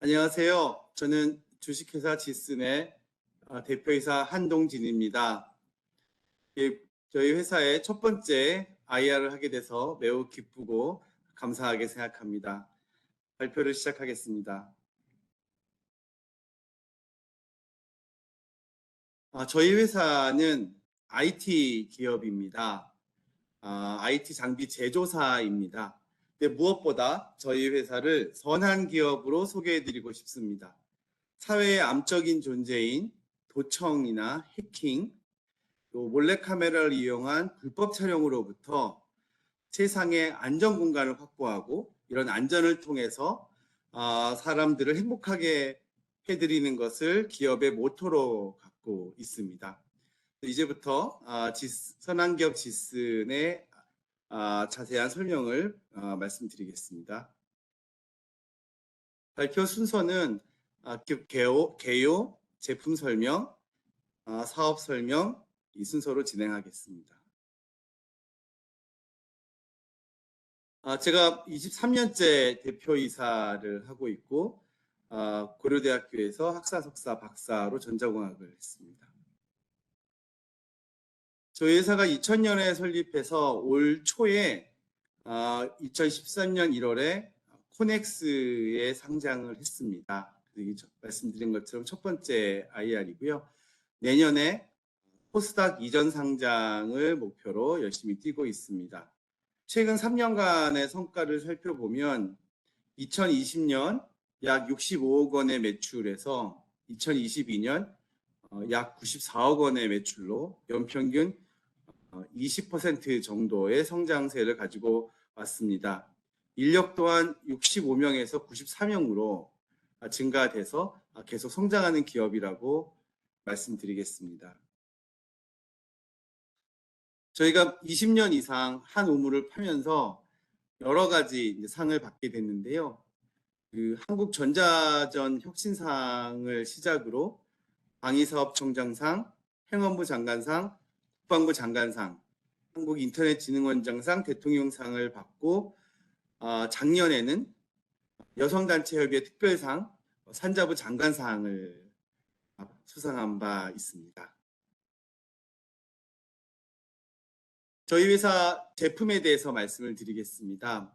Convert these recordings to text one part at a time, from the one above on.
안녕하세요. 저는 주식회사 지슨의 대표이사 한동진입니다. 저희 회사의 첫 번째 IR을 하게 돼서 매우 기쁘고 감사하게 생각합니다. 발표를 시작하겠습니다. 저희 회사는 IT 기업입니다. IT 장비 제조사입니다. 근데 무엇보다 저희 회사를 선한 기업으로 소개해드리고 싶습니다. 사회의 암적인 존재인 도청이나 해킹, 또 몰래카메라를 이용한 불법 촬영으로부터 세상의 안전 공간을 확보하고 이런 안전을 통해서 사람들을 행복하게 해드리는 것을 기업의 모토로 갖고 있습니다. 이제부터 선한기업 지슨의 자세한 설명을 말씀드리겠습니다. 발표 순서는 개요, 제품 설명, 사업 설명 이 순서로 진행하겠습니다. 제가 23년째 대표이사를 하고 있고 고려대학교에서 학사, 석사, 박사로 전자공학을 했습니다. 저희 회사가 2000년에 설립해서 올 초에 2013년 1월에 코넥스에 상장을 했습니다. 말씀드린 것처럼 첫 번째 IR이고요. 내년에 코스닥 이전 상장을 목표로 열심히 뛰고 있습니다. 최근 3년간의 성과를 살펴보면 2020년 약 65억 원의 매출에서 2022년 약 94억 원의 매출로 연평균 20% 정도의 성장세를 가지고 왔습니다. 인력 또한 65명에서 94명으로 증가돼서 계속 성장하는 기업이라고 말씀드리겠습니다. 저희가 20년 이상 한 우물을 파면서 여러 가지 상을 받게 됐는데요. 한국전자전 혁신상을 시작으로 방위사업총장상, 행안부 장관상, 국방부 장관상, 한국인터넷진흥원장상, 대통령상을 받고 작년에는 여성단체협의회 특별상, 산자부 장관상을 수상한 바 있습니다. 저희 회사 제품에 대해서 말씀을 드리겠습니다.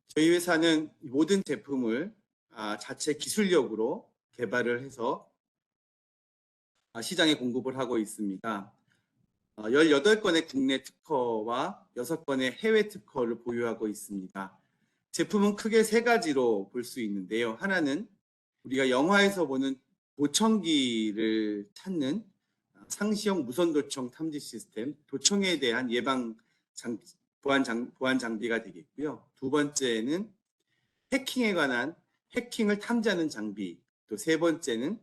저희 회사는 모든 제품을 자체 기술력으로 개발을 해서 시장에 공급을 하고 있습니다. 18건의 국내 특허와 6건의 해외 특허를 보유하고 있습니다. 제품은 크게 세 가지로 볼 수 있는데요. 하나는 우리가 영화에서 보는 도청기를 찾는 상시형 무선 도청 탐지 시스템, 도청에 대한 보안 장비가 되겠고요. 두 번째는 해킹에 관한 해킹을 탐지하는 장비, 또 세 번째는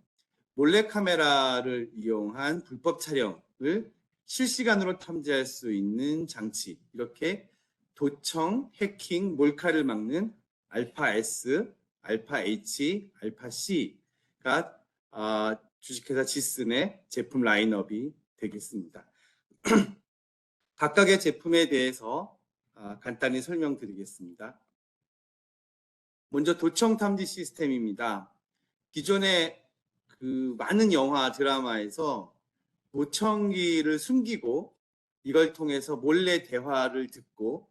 몰래카메라를 이용한 불법 촬영을 실시간으로 탐지할 수 있는 장치, 이렇게 도청, 해킹, 몰카를 막는 알파-S, 알파-H, 알파-C가 주식회사 지슨의 제품 라인업이 되겠습니다. 각각의 제품에 대해서 간단히 설명드리겠습니다. 먼저 도청 탐지 시스템입니다. 기존의 많은 영화, 드라마에서 도청기를 숨기고 이걸 통해서 몰래 대화를 듣고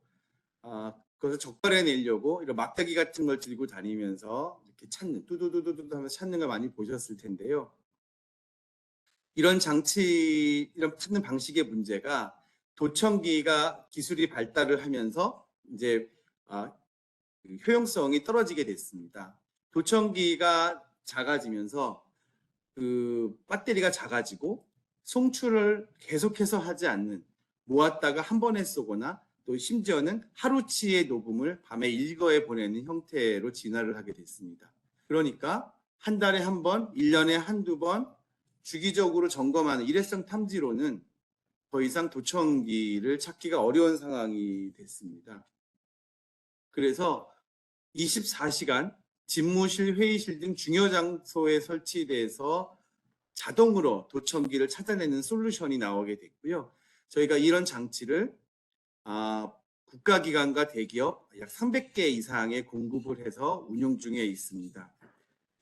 그것을 적발해내려고 이런 막대기 같은 걸 들고 다니면서 이렇게 찾는, 뚜두두두두 하면서 찾는 걸 많이 보셨을 텐데요. 이런 찾는 방식의 문제가 도청기가 기술이 발달을 하면서 이제 효용성이 떨어지게 됐습니다. 도청기가 작아지면서 배터리가 작아지고 송출을 계속해서 하지 않는, 모았다가 한 번에 쏘거나 또 심지어는 하루치의 녹음을 밤에 일거에 보내는 형태로 진화를 하게 됐습니다. 그러니까 한 달에 한 번, 1년에 한두 번 주기적으로 점검하는 일회성 탐지로는 더 이상 도청기를 찾기가 어려운 상황이 됐습니다. 그래서 24시간 집무실, 회의실 등 중요 장소에 설치돼서 자동으로 도청기를 찾아내는 솔루션이 나오게 됐고요. 저희가 이런 장치를 국가기관과 대기업 약 300개 이상에 공급을 해서 운영 중에 있습니다.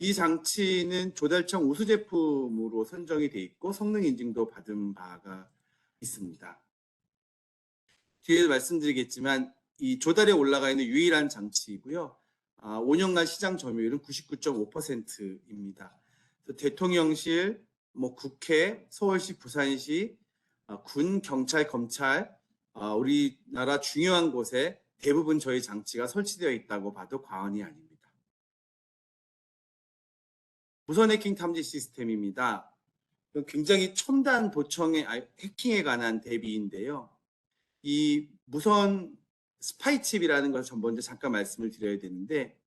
이 장치는 조달청 우수 제품으로 선정이 돼 있고 성능 인증도 받은 바가 있습니다. 뒤에 말씀드리겠지만 이 조달에 올라가 있는 유일한 장치이고요. 5년간 시장 점유율은 99.5%입니다. 대통령실, 국회, 서울시, 부산시, 군, 경찰, 검찰, 우리나라 중요한 곳에 대부분 저희 장치가 설치되어 있다고 봐도 과언이 아닙니다. 무선 해킹 탐지 시스템입니다. 굉장히 첨단 도청의 해킹에 관한 대비인데요. 이 무선 스파이칩이라는 것을 먼저 잠깐 말씀을 드려야 되는데,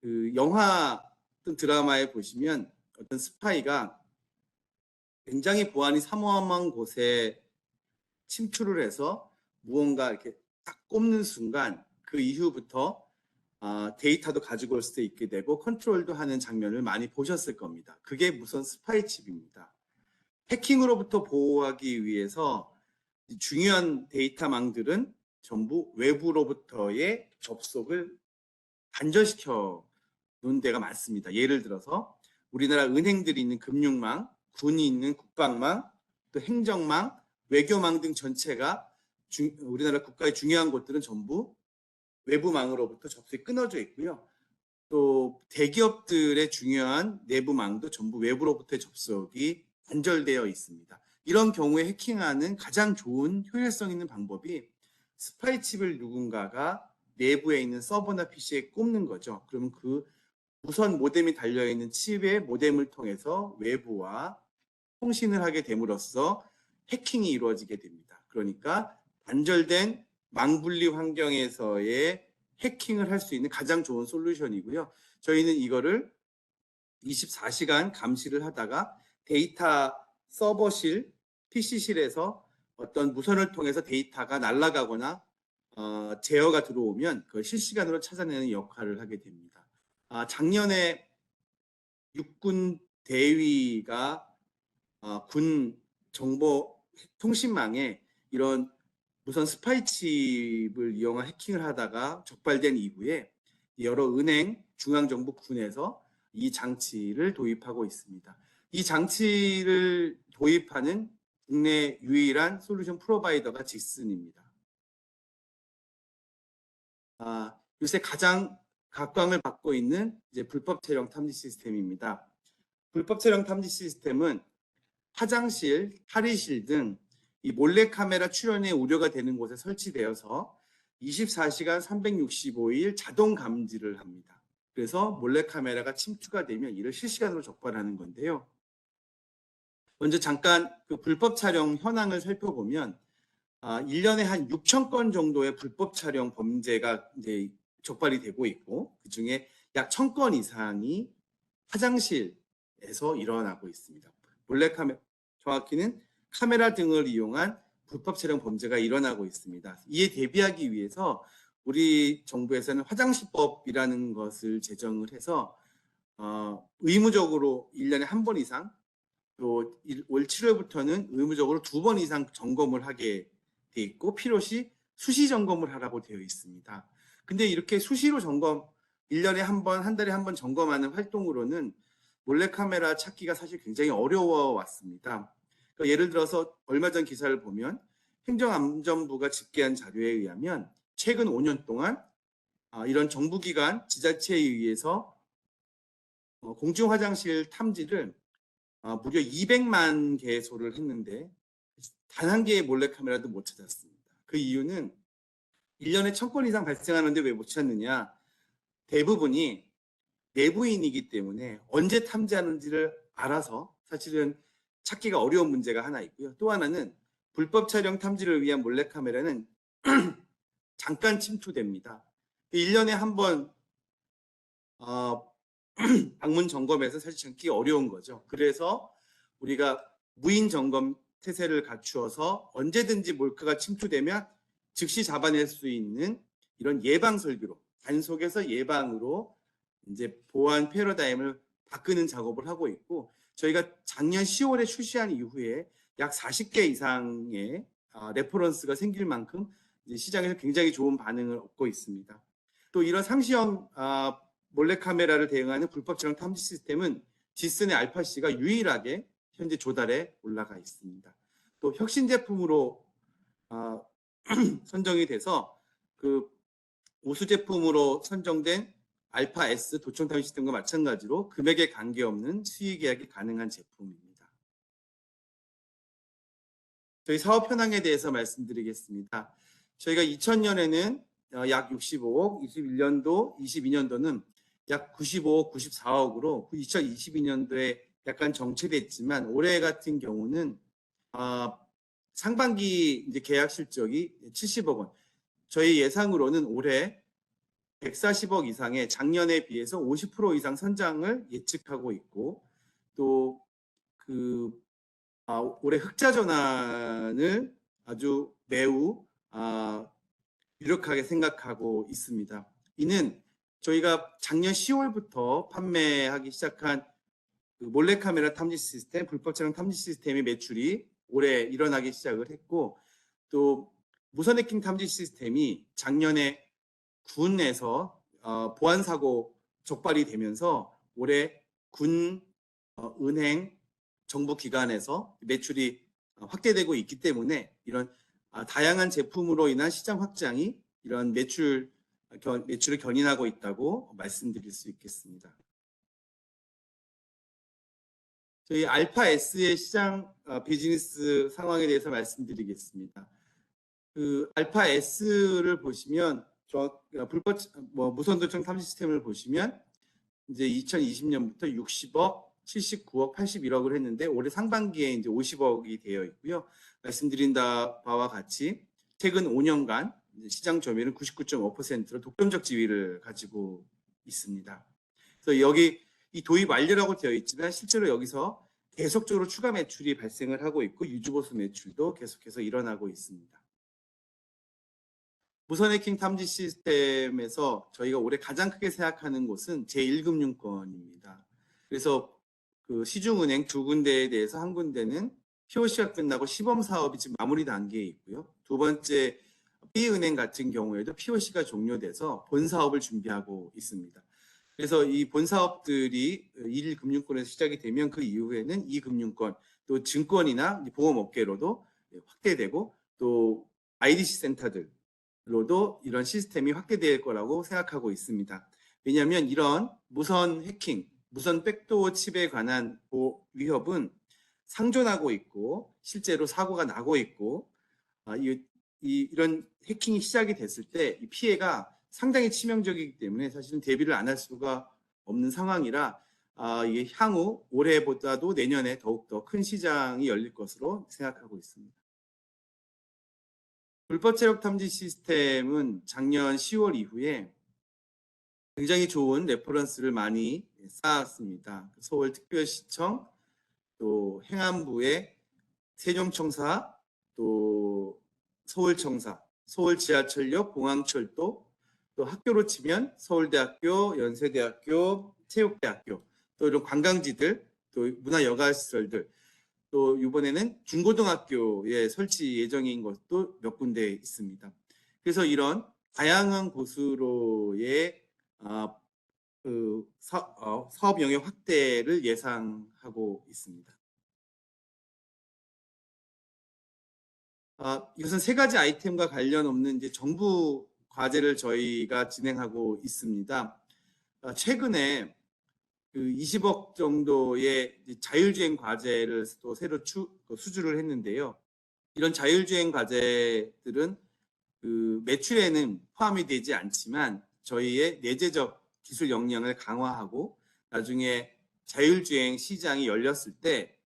그 영화 또는 드라마에 보시면 어떤 스파이가 굉장히 보안이 삼엄한 곳에 침투를 해서 무언가 이렇게 딱 꼽는 순간 그 이후부터 데이터도 가지고 올 수도 있게 되고 컨트롤도 하는 장면을 많이 보셨을 겁니다. 그게 무선 스파이칩입니다. 해킹으로부터 보호하기 위해서 중요한 데이터망들은 전부 외부로부터의 접속을 단절시켜 놓은 데가 많습니다. 예를 들어서 우리나라 은행들이 있는 금융망, 군이 있는 국방망, 또 행정망, 외교망 등 전체가 우리나라 국가의 중요한 곳들은 전부 외부망으로부터 접속이 끊어져 있고요. 또 대기업들의 중요한 내부망도 전부 외부로부터의 접속이 단절되어 있습니다. 이런 경우에 해킹하는 가장 좋은 효율성 있는 방법이 스파이칩을 누군가가 내부에 있는 서버나 PC에 꼽는 거죠. 그러면 그 무선 모뎀이 달려있는 칩의 모뎀을 통해서 외부와 통신을 하게 됨으로써 해킹이 이루어지게 됩니다. 그러니까 단절된 망분리 환경에서의 해킹을 할 수 있는 가장 좋은 솔루션이고요. 저희는 이거를 24시간 감시를 하다가 데이터 서버실, PC실에서 어떤 무선을 통해서 데이터가 날아가거나 제어가 들어오면 그걸 실시간으로 찾아내는 역할을 하게 됩니다. 작년에 육군 대위가 군 정보 통신망에 이런 무선 스파이칩을 이용한 해킹을 하다가 적발된 이후에 여러 은행, 중앙정부군에서 이 장치를 도입하고 있습니다. 이 장치를 도입하는 국내 유일한 솔루션 프로바이더가 직슨입니다. 요새 가장 각광을 받고 있는 이제 불법 촬영 탐지 시스템입니다. 불법 촬영 탐지 시스템은 화장실, 탈의실 등 이 몰래카메라 출연의 우려가 되는 곳에 설치되어서 24시간 365일 자동 감지를 합니다. 그래서 몰래카메라가 침투가 되면 이를 실시간으로 적발하는 건데요. 먼저 잠깐 그 불법 촬영 현황을 살펴보면 1년에 한 6천 건 정도의 불법 촬영 범죄가 이제 적발이 되고 있고 그중에 약 1,000건 이상이 화장실에서 일어나고 있습니다. 몰래카메라, 정확히는 카메라 등을 이용한 불법 촬영 범죄가 일어나고 있습니다. 이에 대비하기 위해서 우리 정부에서는 화장실법이라는 것을 제정을 해서 의무적으로 1년에 한 번 이상 또 올 7월부터는 의무적으로 2번 이상 점검을 하게 돼 있고 필요시 수시 점검을 하라고 되어 있습니다. 근데 이렇게 수시로 점검 1년에 한 번, 한 달에 한 번 점검하는 활동으로는 몰래카메라 찾기가 사실 굉장히 어려워 왔습니다. 그러니까 예를 들어서 얼마 전 기사를 보면 행정안전부가 집계한 자료에 의하면 최근 5년 동안 이런 정부기관, 지자체에 의해서 공중화장실 탐지를 무려 200만 개소를 했는데 단 한 개의 몰래카메라도 못 찾았습니다. 그 이유는 1년에 1,000건 이상 발생하는데 왜 못 찾느냐. 대부분이 내부인이기 때문에 언제 탐지하는지를 알아서 사실은 찾기가 어려운 문제가 하나 있고요. 또 하나는 불법 촬영 탐지를 위한 몰래카메라는 잠깐 침투됩니다. 1년에 한 번 방문 점검에서 사실 찾기 어려운 거죠. 그래서 우리가 무인 점검 태세를 갖추어서 언제든지 몰카가 침투되면 즉시 잡아낼 수 있는 이런 예방 설비로 단속에서 예방으로 이제 보안 패러다임을 바꾸는 작업을 하고 있고 저희가 작년 10월에 출시한 이후에 약 40개 이상의 레퍼런스가 생길 만큼 이제 시장에서 굉장히 좋은 반응을 얻고 있습니다. 또 이런 상시형 몰래카메라를 대응하는 불법 촬영 탐지 시스템은 지슨의 알파-C가 유일하게 현재 조달에 올라가 있습니다. 또 혁신 제품으로 선정이 돼서 그 우수 제품으로 선정된 알파-S 도청 탐지 시스템과 마찬가지로 금액에 관계없는 수익 계약이 가능한 제품입니다. 저희 사업 현황에 대해서 말씀드리겠습니다. 저희가 2000년에는 약 65억, 21년도, 22년도는 약 95억, 94억으로 2022년도에 약간 정체됐지만 올해 같은 경우는 상반기 이제 계약 실적이 70억 원. 저희 예상으로는 올해 140억 이상의 작년에 비해서 50% 이상 선장을 예측하고 있고 또 올해 흑자 전환을 아주 매우 유력하게 생각하고 있습니다. 이는 저희가 작년 10월부터 판매하기 시작한 그 몰래카메라 탐지 시스템, 불법 촬영 탐지 시스템의 매출이 올해 일어나기 시작을 했고 또 무선 해킹 탐지 시스템이 작년에 군에서 보안 사고 적발이 되면서 올해 군, 은행, 정부 기관에서 매출이 확대되고 있기 때문에 이런 다양한 제품으로 인한 시장 확장이 이런 매출을 견인하고 있다고 말씀드릴 수 있겠습니다. 저희 알파-S의 시장 비즈니스 상황에 대해서 말씀드리겠습니다. 그 알파-S를 보시면 불법 무선 도청 탐지 시스템을 보시면 이제 2020년부터 60억, 79억, 81억을 했는데 올해 상반기에 이제 50억이 되어 있고요. 말씀드린 바와 같이 최근 5년간 시장 점유율은 99.5%로 독점적 지위를 가지고 있습니다. 그래서 여기 이 도입 완료라고 되어 있지만 실제로 여기서 계속적으로 추가 매출이 발생을 하고 있고 유주보수 매출도 계속해서 일어나고 있습니다. 무선 해킹 탐지 시스템에서 저희가 올해 가장 크게 생각하는 곳은 제1금융권입니다. 그래서 그 시중은행 두 군데에 대해서 한 군데는 POC가 끝나고 시범 사업이 지금 마무리 단계에 있고요. 두 번째 B은행 같은 경우에도 POC가 종료돼서 본 사업을 준비하고 있습니다. 그래서 이 본 사업들이 1금융권에서 시작이 되면 그 이후에는 2금융권 또 증권이나 보험업계로도 확대되고 또 IDC 센터들로도 이런 시스템이 확대될 거라고 생각하고 있습니다. 왜냐하면 이런 무선 해킹, 무선 백도어 칩에 관한 위협은 상존하고 있고 실제로 사고가 나고 있고 이런 해킹이 시작이 됐을 때 이 피해가 상당히 치명적이기 때문에 사실은 대비를 안 할 수가 없는 상황이라 이게 향후 올해보다도 내년에 더욱더 큰 시장이 열릴 것으로 생각하고 있습니다. 불법 체력 탐지 시스템은 작년 10월 이후에 굉장히 좋은 레퍼런스를 많이 쌓았습니다. 서울특별시청, 또 행안부의 세종청사, 또 서울청사, 서울지하철역, 공항철도, 또 학교로 치면 서울대학교, 연세대학교, 체육대학교, 또 이런 관광지들, 또 문화여가시설들, 또 이번에는 중고등학교에 설치 예정인 것도 몇 군데 있습니다. 그래서 이런 다양한 곳으로의 사업 영역 확대를 예상하고 있습니다. 이것은 세 가지 아이템과 관련 없는 이제 정부 과제를 저희가 진행하고 있습니다. 최근에 그 20억 정도의 자율주행 과제를 또 새로 수주를 했는데요. 이런 자율주행 과제들은 그 매출에는 포함이 되지 않지만 저희의 내재적 기술 역량을 강화하고 나중에 자율주행 시장이 열렸을 때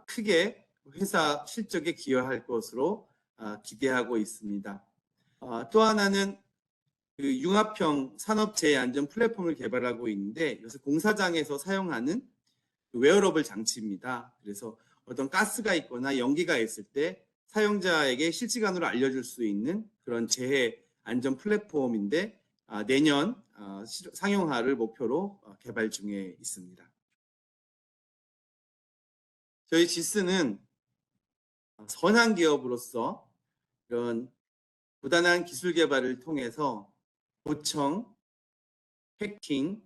크게 회사 실적에 기여할 것으로 기대하고 있습니다. 또 하나는 그 융합형 산업재해 안전 플랫폼을 개발하고 있는데 이것은 공사장에서 사용하는 웨어러블 장치입니다. 그래서 어떤 가스가 있거나 연기가 있을 때 사용자에게 실시간으로 알려줄 수 있는 그런 재해 안전 플랫폼인데 내년 상용화를 목표로 개발 중에 있습니다. 저희 지스는 선한 기업으로서 이런 부단한 기술 개발을 통해서 도청, 해킹,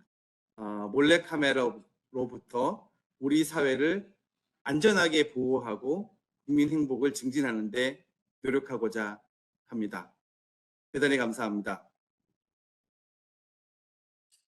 몰래카메라로부터 우리 사회를 안전하게 보호하고 국민 행복을 증진하는 데 노력하고자 합니다. 대단히 감사합니다.